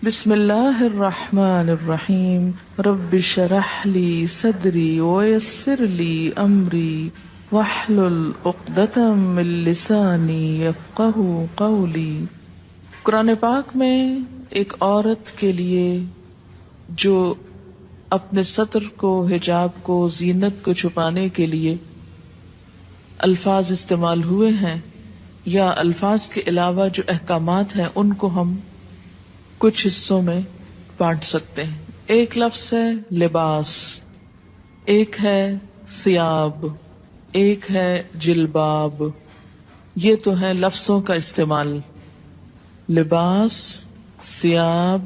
بسم اللہ الرحمن الرحیم رب اشرح لی صدری ویسر لی امری واحلل عقدۃ من لسانی یفقہوا قولی۔ قرآن پاک میں ایک عورت کے لیے جو اپنے ستر کو، حجاب کو، زینت کو چھپانے کے لیے الفاظ استعمال ہوئے ہیں یا الفاظ کے علاوہ جو احکامات ہیں ان کو ہم کچھ حصوں میں بانٹ سکتے ہیں۔ ایک لفظ ہے لباس، ایک ہے ثیاب، ایک ہے جلباب۔ یہ تو ہے لفظوں کا استعمال، لباس، ثیاب،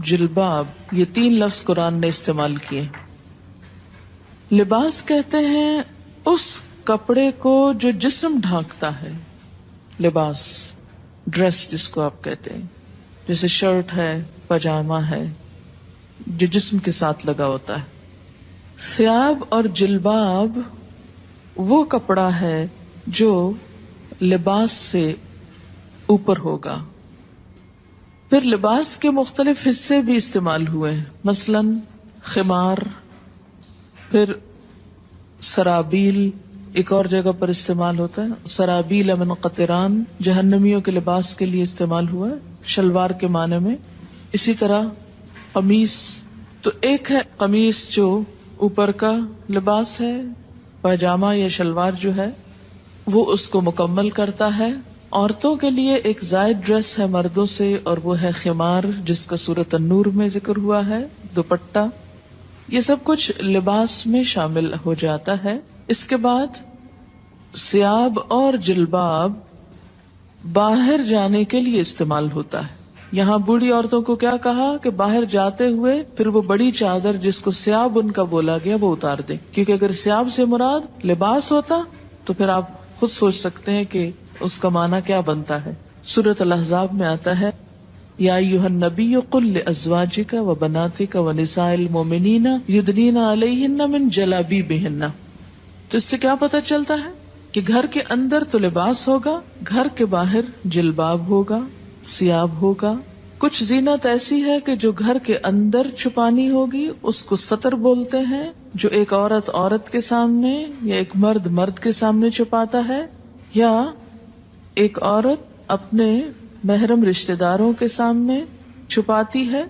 جلباب، یہ تین لفظ قرآن نے استعمال کیے۔ لباس کہتے ہیں اس کپڑے کو جو جسم ڈھانکتا ہے، لباس، ڈریس جس کو آپ کہتے ہیں، جیسے شرٹ ہے، پاجامہ ہے، جو جسم کے ساتھ لگا ہوتا ہے۔ ثیاب اور جلباب وہ کپڑا ہے جو لباس سے اوپر ہوگا۔ پھر لباس کے مختلف حصے بھی استعمال ہوئے ہیں، مثلاً خمار، پھر سرابیل ایک اور جگہ پر استعمال ہوتا ہے، سرابیل من قطران جہنمیوں کے لباس کے لیے استعمال ہوا ہے شلوار کے معنی میں۔ اسی طرح قمیص، تو ایک ہے قمیص جو اوپر کا لباس ہے، پاجامہ یا شلوار جو ہے وہ اس کو مکمل کرتا ہے۔ عورتوں کے لیے ایک زائد ڈریس ہے مردوں سے، اور وہ ہے خمار جس کا سورۃ النور میں ذکر ہوا ہے، دوپٹہ، یہ سب کچھ لباس میں شامل ہو جاتا ہے۔ اس کے بعد ثیاب اور جلباب باہر جانے کے لیے استعمال ہوتا ہے۔ یہاں بوڑھی عورتوں کو کیا کہا کہ باہر جاتے ہوئے پھر وہ بڑی چادر جس کو ثیاب ان کا بولا گیا وہ اتار دیں، کیونکہ اگر ثیاب سے مراد لباس ہوتا تو پھر آپ خود سوچ سکتے ہیں کہ اس کا معنی کیا بنتا ہے۔ سورۃ الاحزاب میں آتا ہے یا ایھا النبی قل لازواجک وبناتک ونساء المؤمنین یدنین علیہن من جلابیبہن۔ تو اس سے کیا پتہ چلتا ہے کہ گھر کے اندر تو لباس ہوگا، گھر کے باہر جلباب ہوگا، ثیاب ہوگا۔ کچھ زینت ایسی ہے کہ جو گھر کے اندر چھپانی ہوگی، اس کو ستر بولتے ہیں، جو ایک عورت عورت کے سامنے یا ایک مرد مرد کے سامنے چھپاتا ہے، یا ایک عورت اپنے محرم رشتہ داروں کے سامنے چھپاتی ہے،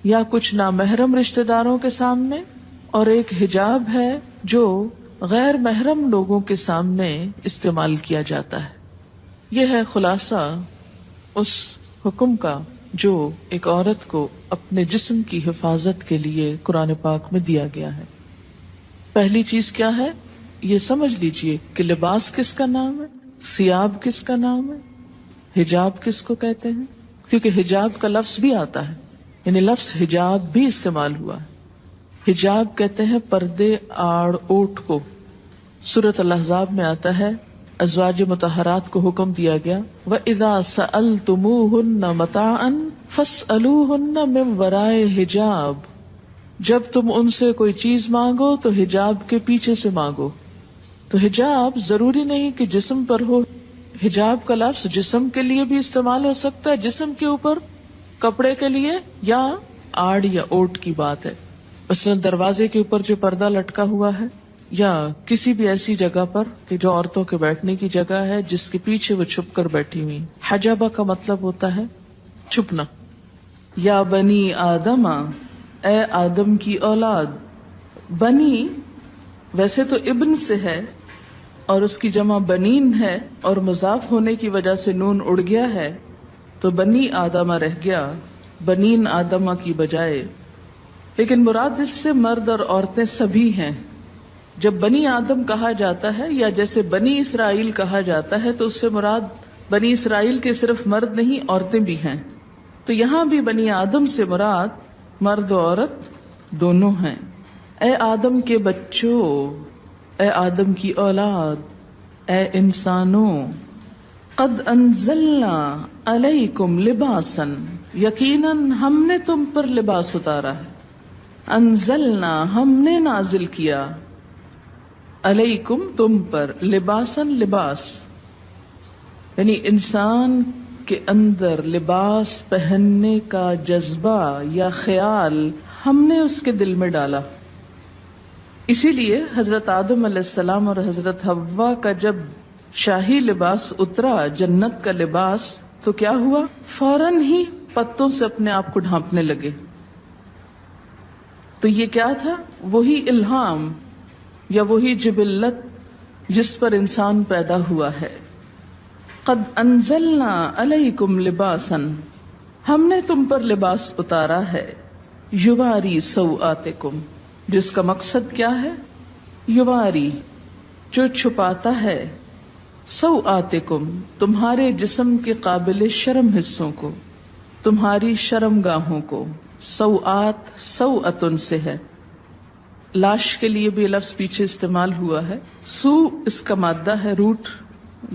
یا کچھ نامحرم رشتہ داروں کے سامنے، اور ایک حجاب ہے جو غیر محرم لوگوں کے سامنے استعمال کیا جاتا ہے۔ یہ ہے خلاصہ اس حکم کا جو ایک عورت کو اپنے جسم کی حفاظت کے لیے قرآن پاک میں دیا گیا ہے۔ پہلی چیز کیا ہے، یہ سمجھ لیجئے کہ لباس کس کا نام ہے، ثیاب کس کا نام ہے، حجاب کس کو کہتے ہیں، کیونکہ حجاب کا لفظ بھی آتا ہے، یعنی لفظ حجاب بھی استعمال ہوا ہے۔ حجاب کہتے ہیں پردے، آڑ، اوٹ کو۔ سورۃ الاحزاب میں آتا ہے ازواج مطہرات کو حکم دیا گیا وَإِذَا سَأَلْتُمُوهُنَّ مَتَاعًا فَاسْأَلُوهُنَّ مِنْ وَرَاءِ حِجَابٍ، جب تم ان سے کوئی چیز مانگو تو حجاب کے پیچھے سے مانگو۔ تو حجاب ضروری نہیں کہ جسم پر ہو، حجاب کا لفظ جسم کے لیے بھی استعمال ہو سکتا ہے، جسم کے اوپر کپڑے کے لیے، یا آڑ یا اوٹ کی بات ہے، مثلا دروازے کے اوپر جو پردہ لٹکا ہوا ہے، یا کسی بھی ایسی جگہ پر کہ جو عورتوں کے بیٹھنے کی جگہ ہے جس کے پیچھے وہ چھپ کر بیٹھی ہوئی۔ حجبہ کا مطلب ہوتا ہے چھپنا۔ یا بنی آدم، اے آدم کی اولاد۔ بنی ویسے تو ابن سے ہے اور اس کی جمع بنین ہے، اور مضاف ہونے کی وجہ سے نون اڑ گیا ہے تو بنی آدمہ رہ گیا بنین آدمہ کی بجائے، لیکن مراد اس سے مرد اور عورتیں سبھی ہیں۔ جب بنی آدم کہا جاتا ہے یا جیسے بنی اسرائیل کہا جاتا ہے تو اس سے مراد بنی اسرائیل کے صرف مرد نہیں، عورتیں بھی ہیں۔ تو یہاں بھی بنی آدم سے مراد مرد و عورت دونوں ہیں۔ اے آدم کے بچوں، اے آدم کی اولاد، اے انسانوں، قد انزلنا علیکم لباسا، یقیناً ہم نے تم پر لباس اتارا ہے۔ انزلنا ہم نے نازل کیا، علیکم تم پر، لباسن لباس، یعنی انسان کے اندر لباس پہننے کا جذبہ یا خیال ہم نے اس کے دل میں ڈالا. اسی لیے حضرت آدم علیہ السلام اور حضرت حوا کا جب شاہی لباس اترا، جنت کا لباس، تو کیا ہوا؟ فوراً ہی پتوں سے اپنے آپ کو ڈھانپنے لگے. تو یہ کیا تھا؟ وہی الہام یا وہی جبلت جس پر انسان پیدا ہوا ہے. قد انزلنا علیکم لباسا، ہم نے تم پر لباس اتارا ہے، یواری سوآتکم، جس کا مقصد کیا ہے؟ یواری، جو چھپاتا ہے، سوآتکم، تمہارے جسم کے قابل شرم حصوں کو، تمہاری شرم گاہوں کو. سوآت سوأتن سے ہے. لاش کے لیے بھی لفظ پیچھے استعمال ہوا ہے. سو اس کا مادہ ہے، روٹ،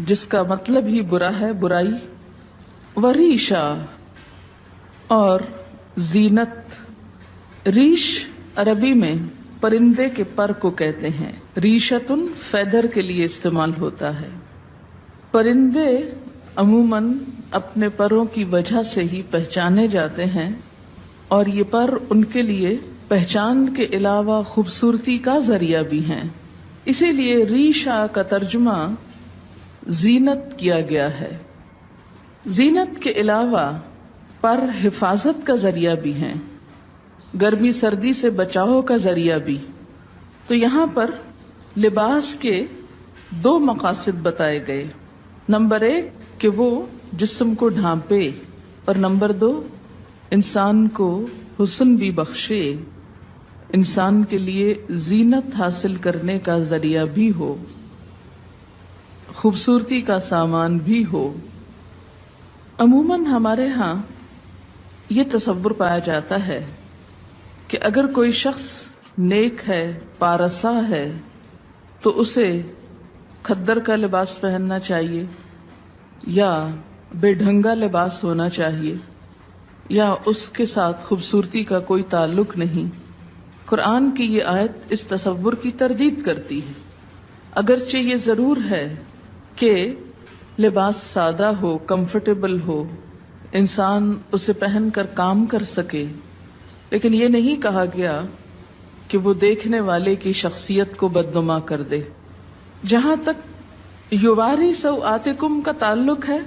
جس کا مطلب ہی برا ہے، برائی. وریشا، اور زینت. ریش عربی میں پرندے کے پر کو کہتے ہیں. ریشتن فیدر کے لیے استعمال ہوتا ہے. پرندے عموماً اپنے پروں کی وجہ سے ہی پہچانے جاتے ہیں، اور یہ پر ان کے لیے پہچان کے علاوہ خوبصورتی کا ذریعہ بھی ہیں. اسی لیے ریشا کا ترجمہ زینت کیا گیا ہے. زینت کے علاوہ پر حفاظت کا ذریعہ بھی ہیں، گرمی سردی سے بچاؤ کا ذریعہ بھی. تو یہاں پر لباس کے 2 مقاصد بتائے گئے. نمبر 1 کہ وہ جسم کو ڈھانپے، اور نمبر 2 انسان کو حسن بھی بخشے، انسان کے لیے زینت حاصل کرنے کا ذریعہ بھی ہو، خوبصورتی کا سامان بھی ہو. عموماً ہمارے ہاں یہ تصور پایا جاتا ہے کہ اگر کوئی شخص نیک ہے، پارسا ہے، تو اسے کھدر کا لباس پہننا چاہیے، یا بے ڈھنگا لباس ہونا چاہیے، یا اس کے ساتھ خوبصورتی کا کوئی تعلق نہیں. قرآن کی یہ آیت اس تصور کی تردید کرتی ہے. اگرچہ یہ ضرور ہے کہ لباس سادہ ہو، کمفرٹیبل ہو، انسان اسے پہن کر کام کر سکے، لیکن یہ نہیں کہا گیا کہ وہ دیکھنے والے کی شخصیت کو بدنما کر دے. جہاں تک یواری سوآتکم کا تعلق ہے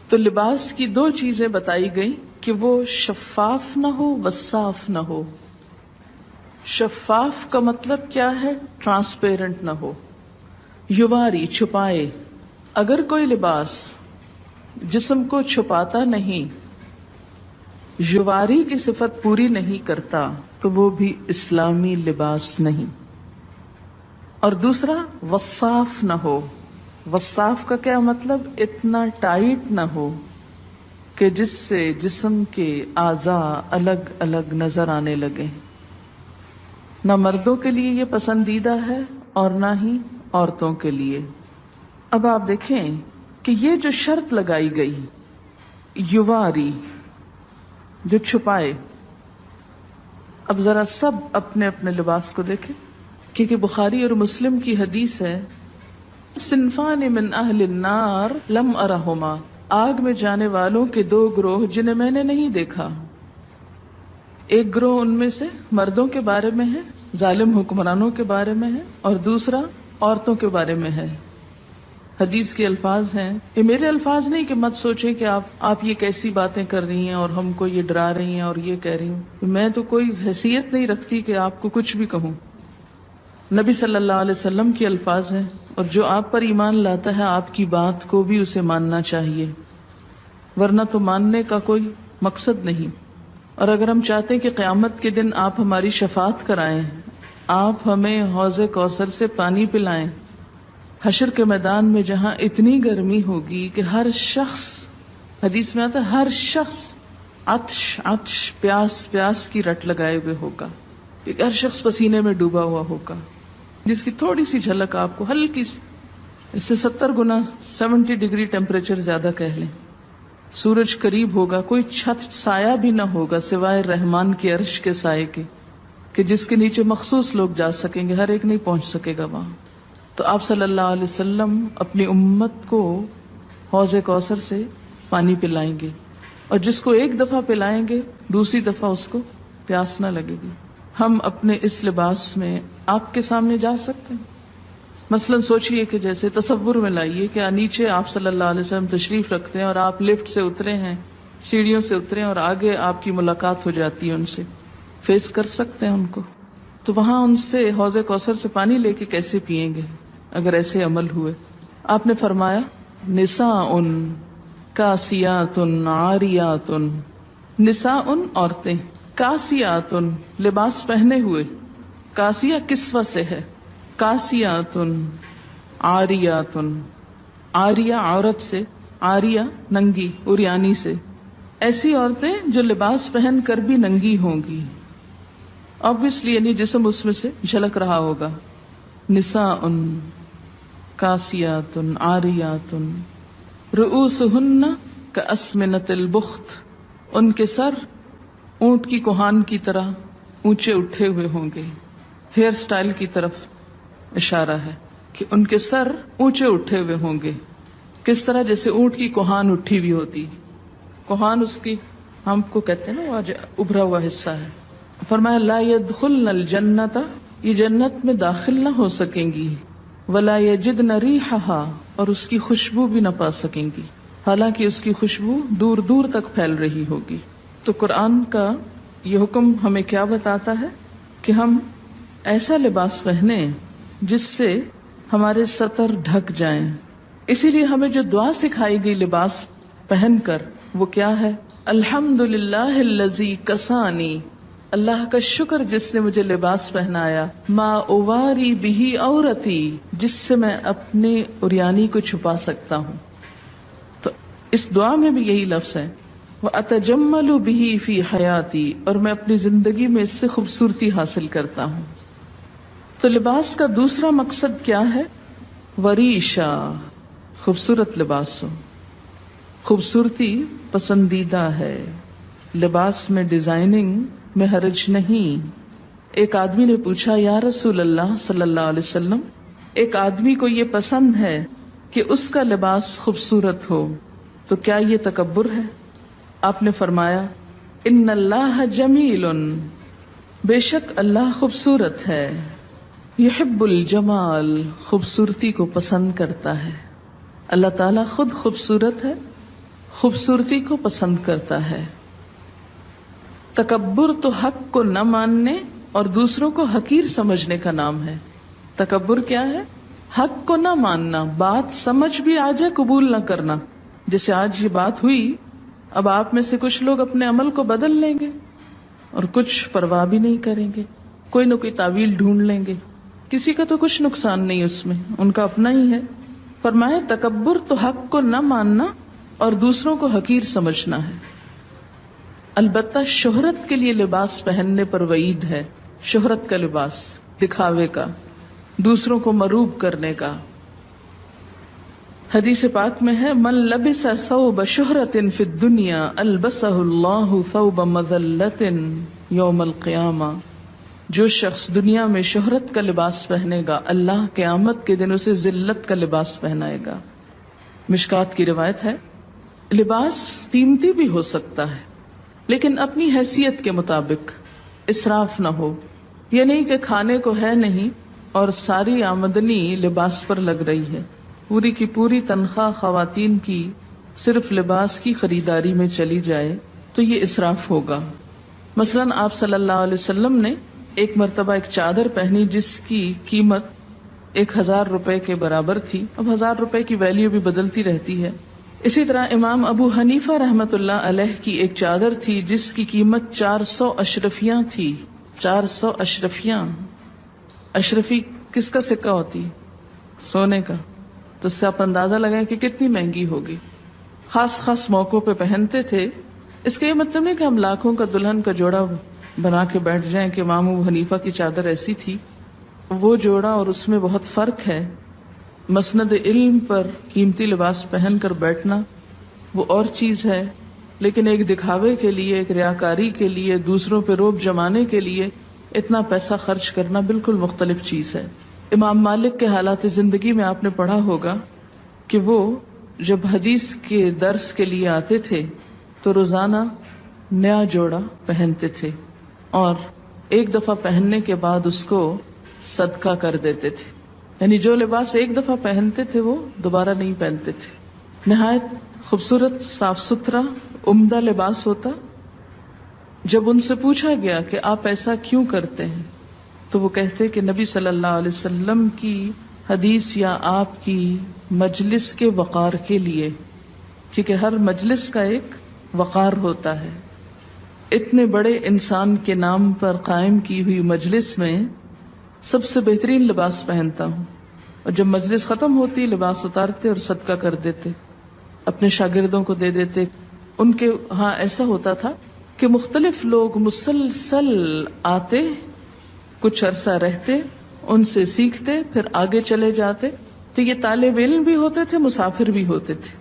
تو لباس کی 2 چیزیں بتائی گئیں کہ وہ شفاف نہ ہو، وصاف نہ ہو. شفاف کا مطلب کیا ہے؟ ٹرانسپیرنٹ نہ ہو. یواری، چھپائے. اگر کوئی لباس جسم کو چھپاتا نہیں، یواری کی صفت پوری نہیں کرتا، تو وہ بھی اسلامی لباس نہیں. اور دوسرا وصاف نہ ہو. وصاف کا کیا مطلب؟ اتنا ٹائٹ نہ ہو کہ جس سے جسم کے اعضاء الگ الگ نظر آنے لگے. نہ مردوں کے لیے یہ پسندیدہ ہے اور نہ ہی عورتوں کے لیے. اب آپ دیکھیں کہ یہ جو شرط لگائی گئی، یواری، جو چھپائے. اب ذرا سب اپنے اپنے لباس کو دیکھیں، کیونکہ بخاری اور مسلم کی حدیث ہے، صنفان من اہل النار لم ارہما، آگ میں جانے والوں کے 2 گروہ جنہیں میں نے نہیں دیکھا. ایک گروہ ان میں سے مردوں کے بارے میں ہے، ظالم حکمرانوں کے بارے میں ہے، اور دوسرا عورتوں کے بارے میں ہے. حدیث کے الفاظ ہیں، یہ میرے الفاظ نہیں کہ مت سوچیں کہ آپ یہ کیسی باتیں کر رہی ہیں اور ہم کو یہ ڈرا رہی ہیں اور یہ کہہ رہی ہوں. میں تو کوئی حیثیت نہیں رکھتی کہ آپ کو کچھ بھی کہوں. نبی صلی اللہ علیہ وسلم کے الفاظ ہیں، اور جو آپ پر ایمان لاتا ہے آپ کی بات کو بھی اسے ماننا چاہیے، ورنہ تو ماننے کا کوئی مقصد نہیں. اور اگر ہم چاہتے ہیں کہ قیامت کے دن آپ ہماری شفاعت کرائیں، آپ ہمیں حوض کوثر سے پانی پلائیں، حشر کے میدان میں جہاں اتنی گرمی ہوگی کہ ہر شخص، حدیث میں آتا ہے ہر شخص عطش عطش، پیاس پیاس کی رٹ لگائے ہوئے ہوگا، کہ ہر شخص پسینے میں ڈوبا ہوا ہوگا، جس کی تھوڑی سی جھلک آپ کو ہلکی سی، اس سے 70 گنا 70 ڈگری ٹیمپریچر زیادہ کہہ لیں. سورج قریب ہوگا، کوئی چھت سایہ بھی نہ ہوگا سوائے رحمان کے عرش کے سائے کے، کہ جس کے نیچے مخصوص لوگ جا سکیں گے، ہر ایک نہیں پہنچ سکے گا وہاں. تو آپ صلی اللہ علیہ وسلم اپنی امت کو حوض کوثر سے پانی پلائیں گے، اور جس کو ایک دفعہ پلائیں گے دوسری دفعہ اس کو پیاس نہ لگے گی. ہم اپنے اس لباس میں آپ کے سامنے جا سکتے ہیں؟ مثلا سوچئے کہ جیسے تصور میں لائیے کہ نیچے آپ صلی اللہ علیہ وسلم تشریف رکھتے ہیں اور آپ لفٹ سے اترے ہیں، سیڑھیوں سے اترے اور آگے آپ کی ملاقات ہو جاتی ہے ان سے، فیس کر سکتے ہیں ان کو؟ تو وہاں ان سے حوض کوثر سے پانی لے کے کیسے پیئیں گے اگر ایسے عمل ہوئے؟ آپ نے فرمایا نساء کاسیات عاریات، نساء عورتیں، کاسیات لباس پہنے ہوئے، کاسیہ کسوہ سے ہے، کاسیات عاریات، عاریہ عورت سے، عاریہ ننگی، عریانی سے، ایسی عورتیں جو لباس پہن کر بھی ننگی ہوں گی، obviously یعنی جسم اس میں سے جھلک رہا ہوگا. نساء کاسیات عاریات رؤوسہن کاسمنۃ البخت، ان کے سر اونٹ کی کوہان کی طرح اونچے اٹھے ہوئے ہوں گے. ہیئر سٹائل کی طرف اشارہ ہے کہ ان کے سر اونچے اٹھے ہوئے ہوں گے. کس طرح؟ جیسے اونٹ کی کوہان اٹھی ہوئی ہوتی، کوہان اس کی ہم کو کہتے ہیں نا وہ ابھرا ہوا حصہ ہے. فرمایا لا يدخلن الجنت، یہ جنت میں داخل نہ ہو سکیں گی، ولا یجدن ریحھا، اور اس کی خوشبو بھی نہ پا سکیں گی، حالانکہ اس کی خوشبو دور دور تک پھیل رہی ہوگی. تو قرآن کا یہ حکم ہمیں کیا بتاتا ہے کہ ہم ایسا لباس پہنیں جس سے ہمارے سطر ڈھک جائیں. اسی لیے ہمیں جو دعا سکھائی گئی لباس پہن کر وہ کیا ہے؟ الحمدللہ الذی کسانی، اللہ کا شکر جس نے مجھے لباس پہنایا، ما اواری بہی عورتی، جس سے میں اپنی عریانی کو چھپا سکتا ہوں. تو اس دعا میں بھی یہی لفظ ہے وَأَتَجَمَّلُ بِهِ فِي حَيَاتِي، اور میں اپنی زندگی میں اس سے خوبصورتی حاصل کرتا ہوں. تو لباس کا دوسرا مقصد کیا ہے؟ وریشا، خوبصورت لباس ہو. خوبصورتی پسندیدہ ہے، لباس میں ڈیزائننگ میں حرج نہیں. ایک آدمی نے پوچھا یا رسول اللہ صلی اللہ علیہ وسلم، ایک آدمی کو یہ پسند ہے کہ اس کا لباس خوبصورت ہو، تو کیا یہ تکبر ہے؟ آپ نے فرمایا ان اللہ جمیل، بے شک اللہ خوبصورت ہے، یحب الجمال، خوبصورتی کو پسند کرتا ہے. اللہ تعالیٰ خود خوبصورت ہے، خوبصورتی کو پسند کرتا ہے. تکبر تو حق کو نہ ماننے اور دوسروں کو حقیر سمجھنے کا نام ہے. تکبر کیا ہے؟ حق کو نہ ماننا، بات سمجھ بھی آ جائے قبول نہ کرنا. جیسے آج یہ بات ہوئی، اب آپ میں سے کچھ لوگ اپنے عمل کو بدل لیں گے اور کچھ پرواہ بھی نہیں کریں گے، کوئی نہ کوئی تعویل ڈھونڈ لیں گے. کسی کا تو کچھ نقصان نہیں اس میں، ان کا اپنا ہی ہے. فرمائے تکبر تو حق کو نہ ماننا اور دوسروں کو حقیر سمجھنا ہے. البتہ شہرت کے لیے لباس پہننے پر وعید ہے. شہرت کا لباس، دکھاوے کا، دوسروں کو مروب کرنے کا. حدیث پاک میں ہے من لبس ثوب شہرت فی الدنیا البسہ اللہ ثوب مذلت یوم القیامہ، جو شخص دنیا میں شہرت کا لباس پہنے گا اللہ قیامت کے دن اسے ذلت کا لباس پہنائے گا. مشکات کی روایت ہے لباس قیمتی بھی ہو سکتا ہے لیکن اپنی حیثیت کے مطابق، اسراف نہ ہو. یہ نہیں کہ کھانے کو ہے نہیں اور ساری آمدنی لباس پر لگ رہی ہے، پوری کی پوری تنخواہ خواتین کی صرف لباس کی خریداری میں چلی جائے تو یہ اسراف ہوگا. مثلاً آپ صلی اللہ علیہ وسلم نے ایک مرتبہ ایک چادر پہنی جس کی قیمت 1000 روپے کے برابر تھی. اب 1000 روپے کی ویلیو بھی بدلتی رہتی ہے. اسی طرح امام ابو حنیفہ رحمت اللہ علیہ کی ایک چادر تھی جس کی قیمت 400 اشرفیاں تھی. 400 اشرفیاں. اشرفی کس کا سکہ ہوتی؟ سونے کا. تو اس سے آپ اندازہ لگائیں کہ کتنی مہنگی ہوگی. خاص خاص موقعوں پہ پہنتے تھے. اس کا یہ مطلب نہیں کہ ہم لاکھوں کا دلہن کا جوڑا بنا کے بیٹھ جائیں کہ امام ابو حنیفہ کی چادر ایسی تھی. وہ جوڑا اور اس میں بہت فرق ہے. مسند علم پر قیمتی لباس پہن کر بیٹھنا وہ اور چیز ہے، لیکن ایک دکھاوے کے لیے، ایک ریاکاری کے لیے، دوسروں پہ روب جمانے کے لیے اتنا پیسہ خرچ کرنا بالکل مختلف چیز ہے. امام مالک کے حالات زندگی میں آپ نے پڑھا ہوگا کہ وہ جب حدیث کے درس کے لیے آتے تھے تو روزانہ نیا جوڑا پہنتے تھے اور ایک دفعہ پہننے کے بعد اس کو صدقہ کر دیتے تھے. یعنی جو لباس ایک دفعہ پہنتے تھے وہ دوبارہ نہیں پہنتے تھے. نہایت خوبصورت، صاف ستھرا، عمدہ لباس ہوتا. جب ان سے پوچھا گیا کہ آپ ایسا کیوں کرتے ہیں تو وہ کہتے کہ نبی صلی اللہ علیہ وسلم کی حدیث یا آپ کی مجلس کے وقار کے لیے، کیونکہ ہر مجلس کا ایک وقار ہوتا ہے. اتنے بڑے انسان کے نام پر قائم کی ہوئی مجلس میں سب سے بہترین لباس پہنتا ہوں، اور جب مجلس ختم ہوتی لباس اتارتے اور صدقہ کر دیتے، اپنے شاگردوں کو دے دیتے. ان کے ہاں ایسا ہوتا تھا کہ مختلف لوگ مسلسل آتے، کچھ عرصہ رہتے، ان سے سیکھتے، پھر آگے چلے جاتے. تو یہ طالب علم بھی ہوتے تھے، مسافر بھی ہوتے تھے،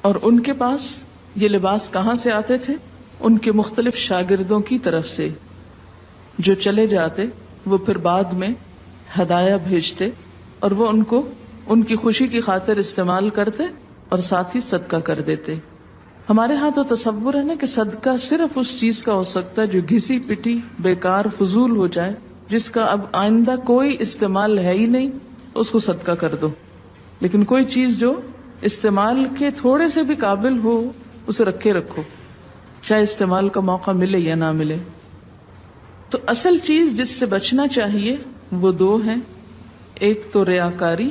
اور ان کے پاس یہ لباس کہاں سے آتے تھے؟ ان کے مختلف شاگردوں کی طرف سے، جو چلے جاتے وہ پھر بعد میں ہدایہ بھیجتے اور وہ ان کو ان کی خوشی کی خاطر استعمال کرتے اور ساتھ ہی صدقہ کر دیتے. ہمارے ہاں تو تصور ہے نا کہ صدقہ صرف اس چیز کا ہو سکتا ہے جو گھسی پٹی، بیکار، فضول ہو جائے، جس کا اب آئندہ کوئی استعمال ہے ہی نہیں، اس کو صدقہ کر دو. لیکن کوئی چیز جو استعمال کے تھوڑے سے بھی قابل ہو اسے رکھے رکھو، چاہے استعمال کا موقع ملے یا نہ ملے. تو اصل چیز جس سے بچنا چاہیے وہ دو ہیں، ایک تو ریاکاری،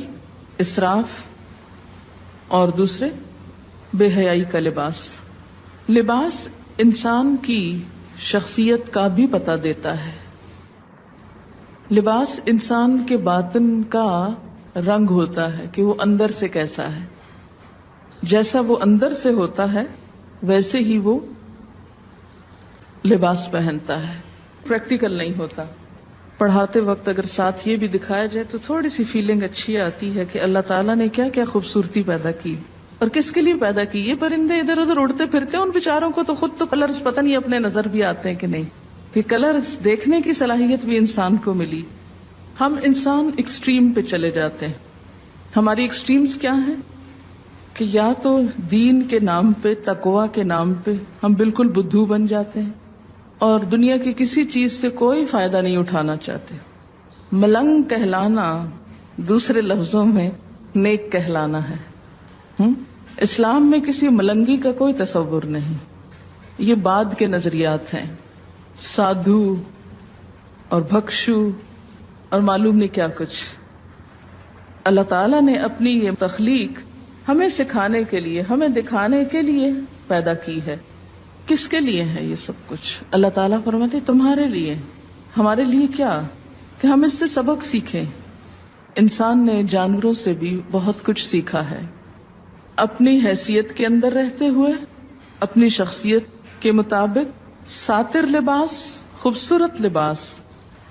اسراف، اور دوسرے بے حیائی کا لباس. لباس انسان کی شخصیت کا بھی پتہ دیتا ہے. لباس انسان کے باطن کا رنگ ہوتا ہے کہ وہ اندر سے کیسا ہے. جیسا وہ اندر سے ہوتا ہے ویسے ہی وہ لباس پہنتا ہے. پریکٹیکل نہیں ہوتا. پڑھاتے وقت اگر ساتھ یہ بھی دکھایا جائے تو تھوڑی سی فیلنگ اچھی آتی ہے کہ اللہ تعالیٰ نے کیا کیا خوبصورتی پیدا کی اور کس کے لیے پیدا کی. یہ پرندے ادھر ادھر اڑتے پھرتے ہیں، ان بیچاروں کو تو خود تو کلرز پتہ نہیں اپنے نظر بھی آتے ہیں کہ نہیں، کہ کلرز دیکھنے کی صلاحیت بھی انسان کو ملی. ہم انسان ایکسٹریم پہ چلے جاتے ہیں. ہماری ایکسٹریمز کیا ہیں کہ یا تو دین کے نام پہ، تقوی کے نام پہ ہم بالکل بدھو بن جاتے ہیں اور دنیا کی کسی چیز سے کوئی فائدہ نہیں اٹھانا چاہتے. ملنگ کہلانا دوسرے لفظوں میں نیک کہلانا ہے. اسلام میں کسی ملنگی کا کوئی تصور نہیں. یہ بعد کے نظریات ہیں، سادھو اور بھکشو اور معلوم نہیں کیا کچھ. اللہ تعالیٰ نے اپنی یہ تخلیق ہمیں سکھانے کے لیے، ہمیں دکھانے کے لیے پیدا کی ہے. کس کے لیے ہے یہ سب کچھ؟ اللہ تعالیٰ فرماتے تمہارے لیے. ہمارے لیے کیا؟ کہ ہم اس سے سبق سیکھیں. انسان نے جانوروں سے بھی بہت کچھ سیکھا ہے. اپنی حیثیت کے اندر رہتے ہوئے، اپنی شخصیت کے مطابق ساتر لباس، خوبصورت لباس،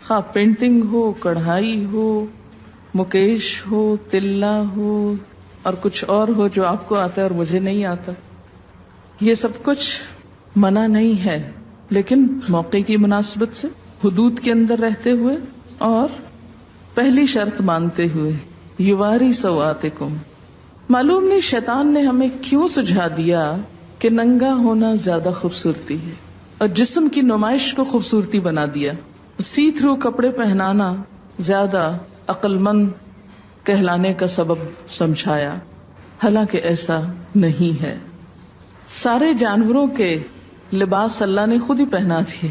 خواہ پینٹنگ ہو، کڑھائی ہو، مکیش ہو، تلہ ہو اور کچھ اور ہو جو آپ کو آتا ہے اور مجھے نہیں آتا، یہ سب کچھ منع نہیں ہے، لیکن موقع کی مناسبت سے، حدود کے اندر رہتے ہوئے اور پہلی شرط مانتے ہوئے. یواری سوآتکم. معلوم نہیں شیطان نے ہمیں کیوں سجھا دیا کہ ننگا ہونا زیادہ خوبصورتی ہے اور جسم کی نمائش کو خوبصورتی بنا دیا. سی تھرو کپڑے پہنانا زیادہ عقل مند کہلانے کا سبب سمجھایا، حالانکہ ایسا نہیں ہے. سارے جانوروں کے لباس اللہ نے خود ہی پہنا دیے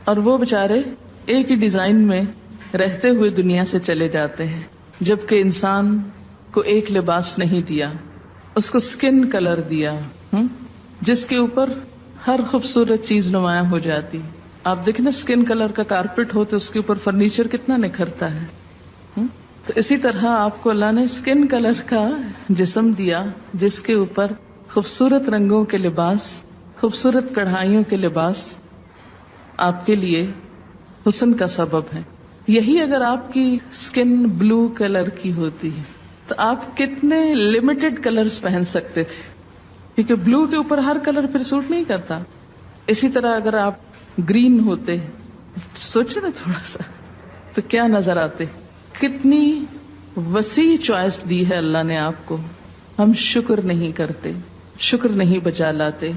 اور وہ بےچارے ایک ہی ڈیزائن میں رہتے ہوئے دنیا سے چلے جاتے ہیں، جبکہ انسان کو ایک لباس نہیں دیا، اس کو سکن کلر دیا جس کے اوپر ہر خوبصورت چیز نمایاں ہو جاتی. آپ دیکھیں نا سکن کلر کا کارپیٹ ہو تو اس کے اوپر فرنیچر کتنا نکھرتا ہے. تو اسی طرح آپ کو اللہ نے سکن کلر کا جسم دیا جس کے اوپر خوبصورت رنگوں کے لباس، خوبصورت کڑھائیوں کے لباس آپ کے لیے حسن کا سبب ہے. یہی اگر آپ کی سکن بلو کلر کی ہوتی تو آپ کتنے لمیٹڈ کلرز پہن سکتے تھے، کیونکہ بلو کے اوپر ہر کلر پھر سوٹ نہیں کرتا. اسی طرح اگر آپ گرین ہوتے، سوچے نا تھوڑا سا، تو کیا نظر آتے. کتنی وسیع چوائس دی ہے اللہ نے آپ کو. ہم شکر نہیں کرتے، شکر نہیں بجا لاتے.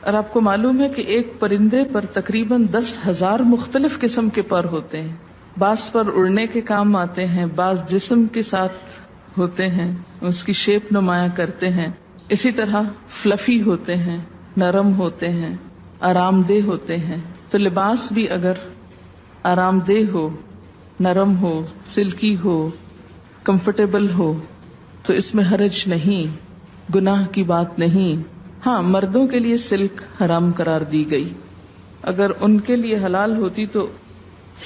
اور آپ کو معلوم ہے کہ ایک پرندے پر تقریباً 10,000 مختلف قسم کے پر ہوتے ہیں. بعض پر اڑنے کے کام آتے ہیں، بعض جسم کے ساتھ ہوتے ہیں، اس کی شیپ نمایاں کرتے ہیں. اسی طرح فلفی ہوتے ہیں، نرم ہوتے ہیں، آرام دہ ہوتے ہیں. تو لباس بھی اگر آرام دہ ہو، نرم ہو، سلکی ہو، کمفرٹیبل ہو تو اس میں حرج نہیں، گناہ کی بات نہیں. ہاں، مردوں کے لیے سلک حرام قرار دی گئی. اگر ان کے لیے حلال ہوتی تو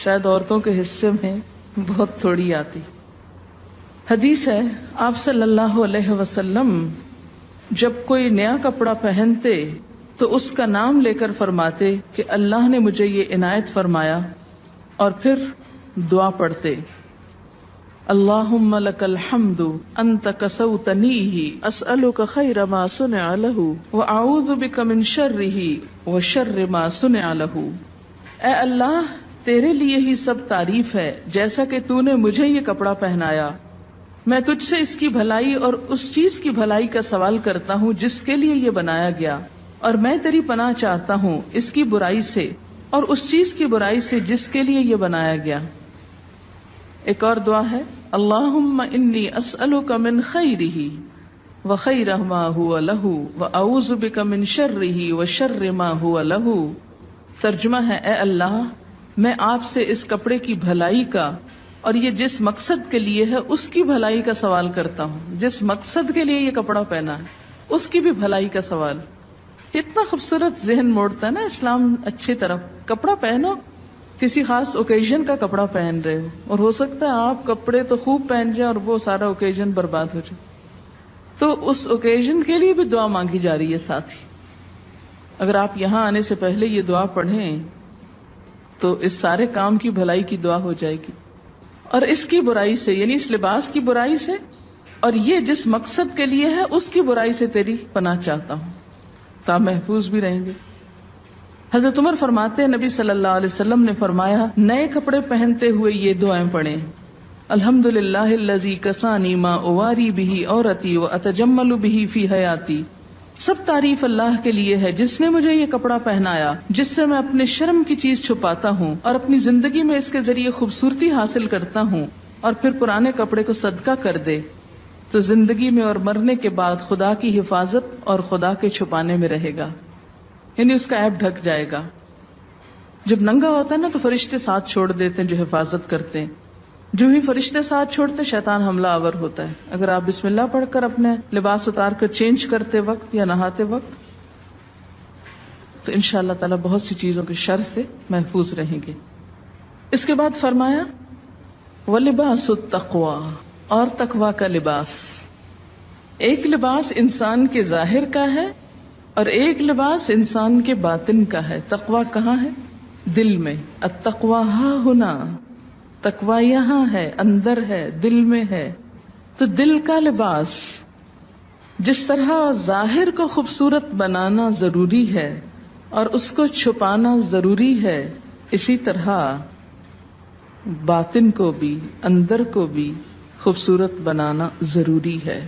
شاید عورتوں کے حصے میں بہت تھوڑی آتی. حدیث ہے آپ صلی اللہ علیہ وسلم جب کوئی نیا کپڑا پہنتے تو اس کا نام لے کر فرماتے کہ اللہ نے مجھے یہ عنایت فرمایا، اور پھر دعا پڑھتے اللہم لک الحمد انت کسوتنیہ اسألک خیر ما صنع لہ واعوذ بک من شرہ وشر ما صنع لہ. اے اللہ، تیرے لیے ہی سب تعریف ہے جیسا کہ تو نے مجھے یہ کپڑا پہنایا. میں تجھ سے اس کی بھلائی اور اس چیز کی بھلائی کا سوال کرتا ہوں جس کے لیے یہ بنایا گیا، اور میں تیری پناہ چاہتا ہوں اس کی برائی سے اور اس چیز کی برائی سے جس کے لیے یہ بنایا گیا. ایک اور دعا ہے اللہم انی اسألک من خیرہ وخیر ما ہوا لہ واعوذ بک من شرہ وشر ما ہوا لہ. ترجمہ ہے اے اللہ، میں آپ سے اس کپڑے کی بھلائی کا اور یہ جس مقصد کے لیے ہے اس کی بھلائی کا سوال کرتا ہوں. جس مقصد کے لیے یہ کپڑا پہنا ہے اس کی بھی بھلائی کا سوال. اتنا خوبصورت ذہن موڑتا ہے نا اسلام اچھی طرف. کپڑا پہنو، کسی خاص اوکیزن کا کپڑا پہن رہے ہو، اور ہو سکتا ہے آپ کپڑے تو خوب پہن جائیں اور وہ سارا اوکیزن برباد ہو جائے، تو اس اوکیزن کے لیے بھی دعا مانگی جا رہی ہے. ساتھ ہی اگر آپ یہاں آنے سے پہلے یہ دعا پڑھیں تو اس سارے کام کی بھلائی کی دعا ہو جائے گی. اور اس کی برائی سے، یعنی اس لباس کی برائی سے اور یہ جس مقصد کے لیے ہے اس کی برائی سے تیری پناہ چاہتا ہوں، تو آپ محفوظ بھی رہیں گے. حضرت عمر فرماتے ہیں نبی صلی اللہ علیہ وسلم نے فرمایا نئے کپڑے پہنتے ہوئے یہ دعائیں پڑھیں الحمدللہ الذی کسانی ما اواری بہ عورتی واتجمل بہ فی حیاتی. سب تعریف اللہ کے لیے ہے جس نے مجھے یہ کپڑا پہنایا جس سے میں اپنے شرم کی چیز چھپاتا ہوں اور اپنی زندگی میں اس کے ذریعے خوبصورتی حاصل کرتا ہوں. اور پھر پرانے کپڑے کو صدقہ کر دے تو زندگی میں اور مرنے کے بعد خدا کی حفاظت اور خدا کے چھپانے میں رہے گا، یعنی اس کا عیب ڈھک جائے گا. جب ننگا ہوتا ہے نا تو فرشتے ساتھ چھوڑ دیتے ہیں جو حفاظت کرتے ہیں. جو ہی فرشتے ساتھ چھوڑتے شیطان حملہ آور ہوتا ہے. اگر آپ بسم اللہ پڑھ کر اپنے لباس اتار کر چینج کرتے وقت یا نہاتے وقت تو انشاءاللہ تعالی بہت سی چیزوں کے شر سے محفوظ رہیں گے. اس کے بعد فرمایا وَلِبَاسُ التَّقْوَى، اور تقوی کا لباس. ایک لباس انسان کے ظاہر کا ہے اور ایک لباس انسان کے باطن کا ہے. تقوی کہاں ہے؟ دل میں. التقوی ہاں ہونا، تقوی یہاں ہے، اندر ہے، دل میں ہے. تو دل کا لباس جس طرح ظاہر کو خوبصورت بنانا ضروری ہے اور اس کو چھپانا ضروری ہے، اسی طرح باطن کو بھی، اندر کو بھی خوبصورت بنانا ضروری ہے.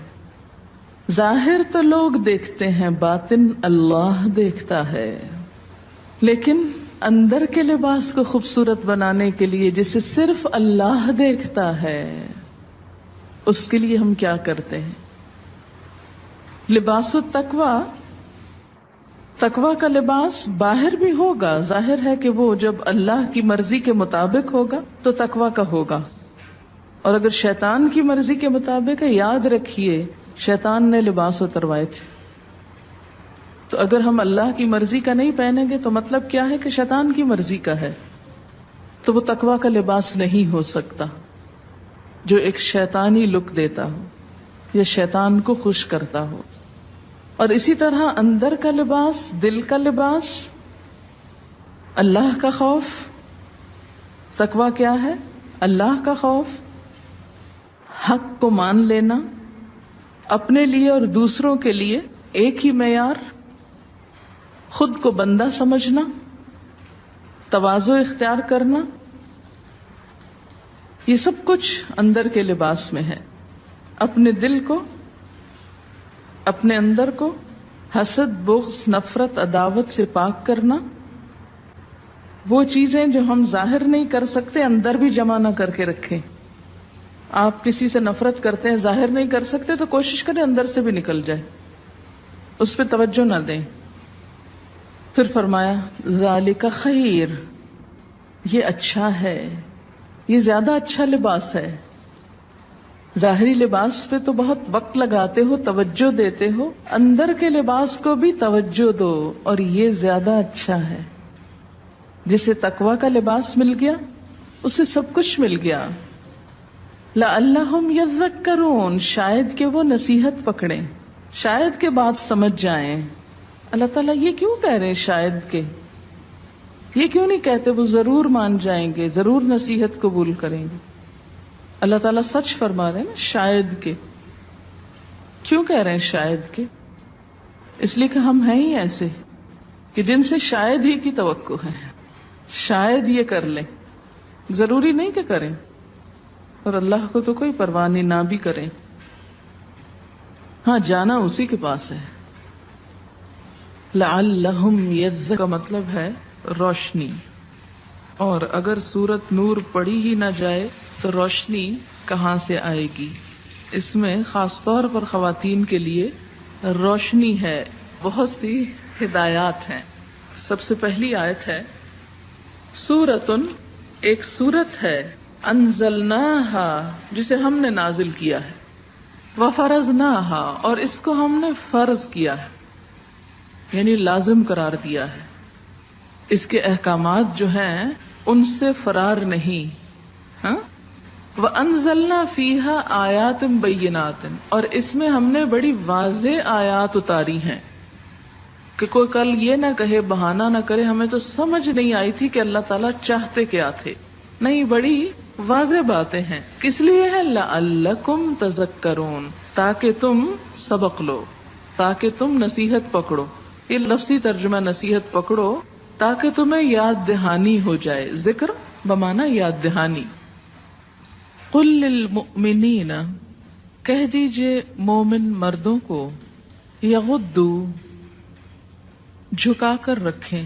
ظاہر تو لوگ دیکھتے ہیں، باطن اللہ دیکھتا ہے. لیکن اندر کے لباس کو خوبصورت بنانے کے لیے جسے صرف اللہ دیکھتا ہے اس کے لیے ہم کیا کرتے ہیں؟ لباس التقوی، تقوی کا لباس باہر بھی ہوگا. ظاہر ہے کہ وہ جب اللہ کی مرضی کے مطابق ہوگا تو تقوی کا ہوگا، اور اگر شیطان کی مرضی کے مطابق ہے، یاد رکھیے شیطان نے لباس اتروائے تھے. تو اگر ہم اللہ کی مرضی کا نہیں پہنیں گے تو مطلب کیا ہے کہ شیطان کی مرضی کا ہے، تو وہ تقوی کا لباس نہیں ہو سکتا جو ایک شیطانی لک دیتا ہو یا شیطان کو خوش کرتا ہو. اور اسی طرح اندر کا لباس، دل کا لباس اللہ کا خوف. تقوی کیا ہے؟ اللہ کا خوف، حق کو مان لینا، اپنے لیے اور دوسروں کے لیے ایک ہی معیار، خود کو بندہ سمجھنا، تواضع اختیار کرنا، یہ سب کچھ اندر کے لباس میں ہے. اپنے دل کو اپنے اندر کو حسد، بغض، نفرت، عداوت سے پاک کرنا. وہ چیزیں جو ہم ظاہر نہیں کر سکتے اندر بھی جمع نہ کر کے رکھیں. آپ کسی سے نفرت کرتے ہیں، ظاہر نہیں کر سکتے تو کوشش کریں اندر سے بھی نکل جائے، اس پہ توجہ نہ دیں. پھر فرمایا ذالک خیر، یہ اچھا ہے، یہ زیادہ اچھا لباس ہے. ظاہری لباس پہ تو بہت وقت لگاتے ہو، توجہ دیتے ہو، اندر کے لباس کو بھی توجہ دو، اور یہ زیادہ اچھا ہے. جسے تقوی کا لباس مل گیا اسے سب کچھ مل گیا. لعلہم یذکرون، شاید کہ وہ نصیحت پکڑیں، شاید کے بات سمجھ جائیں. اللہ تعالیٰ یہ کیوں کہہ رہے ہیں شاید کے؟ یہ کیوں نہیں کہتے وہ ضرور مان جائیں گے، ضرور نصیحت قبول کریں گے؟ اللہ تعالیٰ سچ فرما رہے ہیں نا، شاید کے. کیوں کہہ رہے ہیں شاید کے؟ اس لیے کہ ہم ہیں ہی ایسے کہ جن سے شاید ہی کی توقع ہے، شاید یہ کر لیں، ضروری نہیں کہ کریں، اور اللہ کو تو کوئی پرواہ نہیں، نہ بھی کریں. ہاں جانا اسی کے پاس ہے. لعلہم یذکرون کا مطلب ہے روشنی، اور اگر سورت نور پڑھی ہی نہ جائے تو روشنی کہاں سے آئے گی؟ اس میں خاص طور پر خواتین کے لیے روشنی ہے، بہت سی ہدایات ہیں. سب سے پہلی آیت ہے سورتن، ایک سورت ہے، انزلناہا، جسے ہم نے نازل کیا ہے، وفرضناہا، اور اس کو ہم نے فرض کیا ہے، یعنی لازم قرار دیا ہے. اس کے احکامات جو ہیں ان سے فرار نہیں. ہاں، وَأَنزَلْنَا فِيهَا آيَاتٍ بَيِّنَاتٍ، اور اس میں ہم نے بڑی واضح آیات اتاری ہیں کہ کوئی کل یہ نہ کہے، بہانہ نہ کرے ہمیں تو سمجھ نہیں آئی تھی کہ اللہ تعالیٰ چاہتے کیا تھے. نہیں، بڑی واضح باتیں ہیں. کس لیے ہے؟ لَعَلَّكُمْ تَذَكَّرُونَ، تاکہ تم سبق لو، تاکہ تم نصیحت پکڑو. یہ لفظی ترجمہ نصیحت پکڑو تاکہ تمہیں یاد دہانی ہو جائے. ذکر بمانا یاد دہانی. قل للمؤمنین، کہہ دیجئے مومن مردوں کو، یغضوا، جھکا کر رکھیں،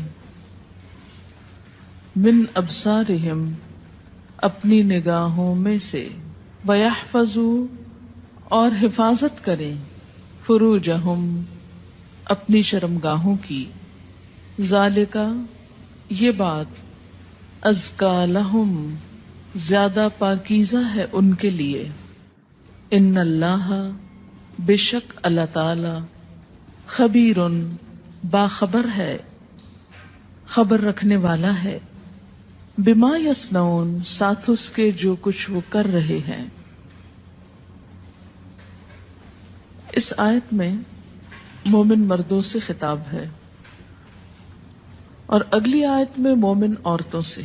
من ابصارہم، اپنی نگاہوں میں سے، ویحفظوا، اور حفاظت کریں، فروجہم، اپنی شرمگاہوں کی. ذالک، یہ بات، ازکا لہم، زیادہ پاکیزہ ہے ان کے لیے. ان اللہ، بے شک اللہ تعالی، خبیر، باخبر ہے، خبر رکھنے والا ہے، بما یصنعون، ساتھ اس کے جو کچھ وہ کر رہے ہیں. اس آیت میں مومن مردوں سے خطاب ہے، اور اگلی آیت میں مومن عورتوں سے.